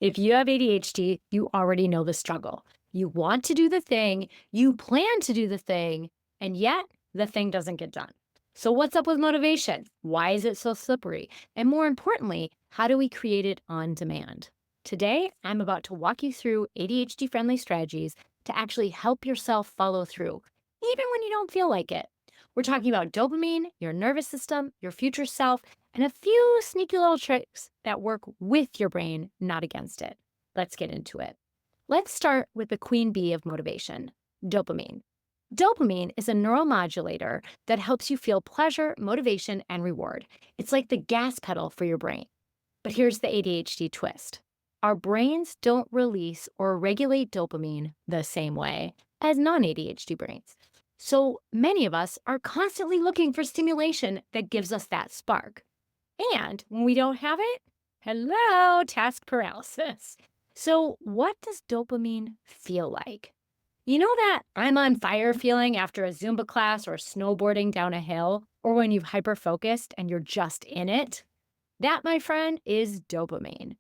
If you have ADHD, you already know the struggle. You want to do the thing, you plan to do the thing, and yet the thing doesn't get done. So, what's up with motivation? Why is it so slippery? And more importantly, how do we create it on demand? Today, I'm about to walk you through ADHD friendly strategies to actually help yourself follow through, even when you don't feel like it. We're talking about dopamine, your nervous system, your future self, and a few sneaky little tricks that work with your brain, not against it. Let's get into it. Let's start with the queen bee of motivation, dopamine. Dopamine is a neuromodulator that helps you feel pleasure, motivation, and reward. It's like the gas pedal for your brain. But here's the ADHD twist. Our brains don't release or regulate dopamine the same way as non ADHD brains. So many of us are constantly looking for stimulation that gives us that spark. And when we don't have it, hello, task paralysis. So, what does dopamine feel like? You know that I'm on fire feeling after a Zumba class or snowboarding down a hill, or when you've hyper focused and you're just in it? That, my friend, is dopamine.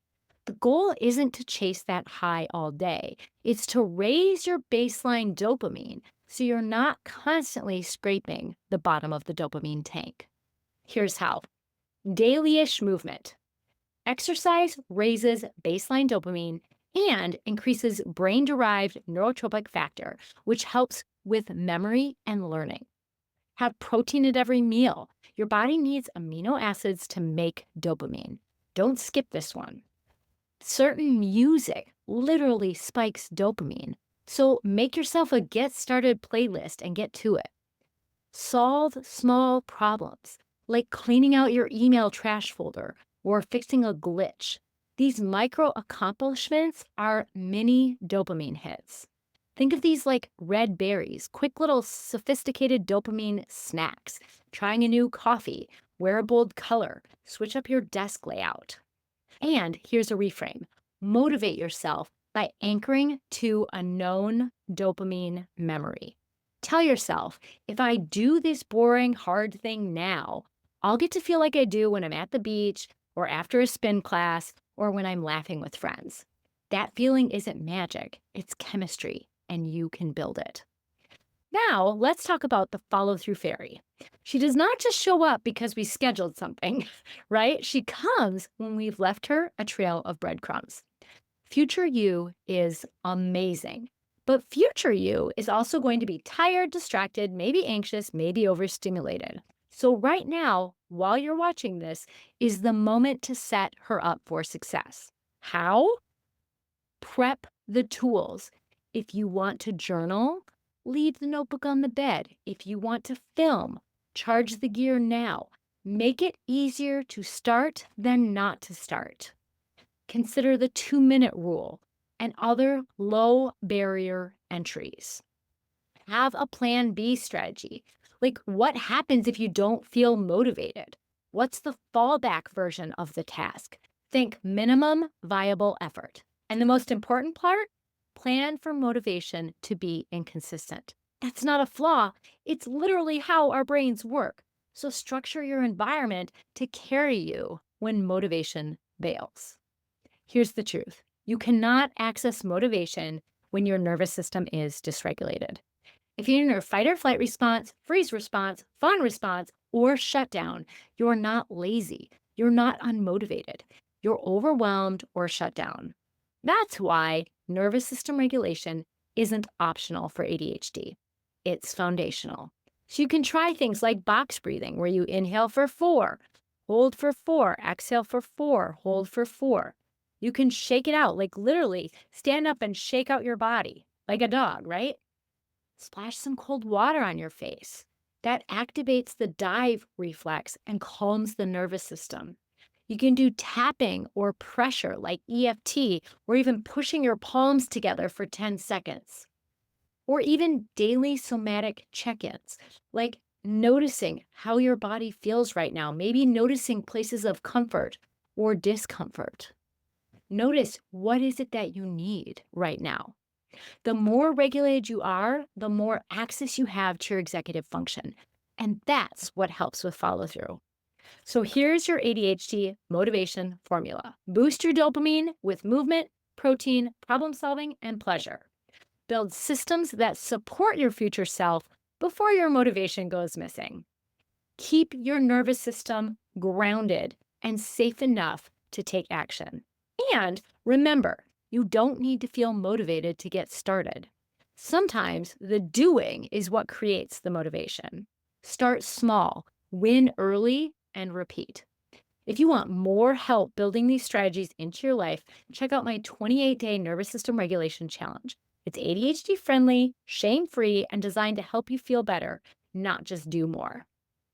The goal isn't to chase that high all day, it's to raise your baseline dopamine so you're not constantly scraping the bottom of the dopamine tank. Here's how. Daily-ish movement. Exercise raises baseline dopamine and increases brain-derived neurotropic factor, which helps with memory and learning. Have protein at every meal. Your body needs amino acids to make dopamine. Don't skip this one. Certain music literally spikes dopamine, so make yourself a get started playlist and get to it. Solve small problems, like cleaning out your email trash folder or fixing a glitch. These micro accomplishments are mini dopamine hits. Think of these like red berries, quick little sophisticated dopamine snacks. Trying a new coffee, wear a bold color, switch up your desk layout. And here's a reframe. Motivate yourself by anchoring to a known dopamine memory. Tell yourself, if I do this boring, hard thing now, I'll get to feel like I do when I'm at the beach or after a spin class or when I'm laughing with friends. That feeling isn't magic, it's chemistry, and you can build it. Now, let's talk about the follow through fairy. She does not just show up because we scheduled something, right? She comes when we've left her a trail of breadcrumbs. Future you is amazing, but future you is also going to be tired, distracted, maybe anxious, maybe overstimulated. So, right now, while you're watching this, is the moment to set her up for success. How? Prep the tools. If you want to journal, leave the notebook on the bed. If you want to film, charge the gear now. Make it easier to start than not to start. Consider the 2-minute rule and other low barrier entries. Have a plan B strategy. Like, what happens if you don't feel motivated? What's the fallback version of the task? Think minimum viable effort. And the most important part, plan for motivation to be inconsistent. That's not a flaw, it's literally how our brains work. So structure your environment to carry you when motivation bails. Here's the truth. You cannot access motivation when your nervous system is dysregulated. If you're in your fight or flight response, freeze response, fawn response, or shutdown, you're not lazy. You're not unmotivated. You're overwhelmed or shut down. That's why nervous system regulation isn't optional for ADHD. It's foundational. So you can try things like box breathing, where you inhale for 4, hold for 4, exhale for 4, hold for 4. You can shake it out, like literally stand up and shake out your body like a dog, right? Splash some cold water on your face. That activates the dive reflex and calms the nervous system. You can do tapping or pressure like EFT, or even pushing your palms together for 10 seconds. Or even daily somatic check ins, like noticing how your body feels right now, maybe noticing places of comfort or discomfort. Notice, what is it that you need right now? The more regulated you are, the more access you have to your executive function. And that's what helps with follow through. So here's your ADHD motivation formula. Boost your dopamine with movement, protein, problem solving, and pleasure. Build systems that support your future self before your motivation goes missing. Keep your nervous system grounded and safe enough to take action. And remember, you don't need to feel motivated to get started. Sometimes the doing is what creates the motivation. Start small, win early, and repeat. If you want more help building these strategies into your life, check out my 28-day nervous system regulation challenge. It's ADHD friendly, shame free, and designed to help you feel better, not just do more.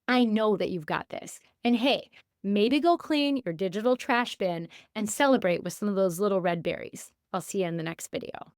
I know that you've got this. And hey, maybe go clean your digital trash bin and celebrate with some of those little red berries. I'll see you in the next video.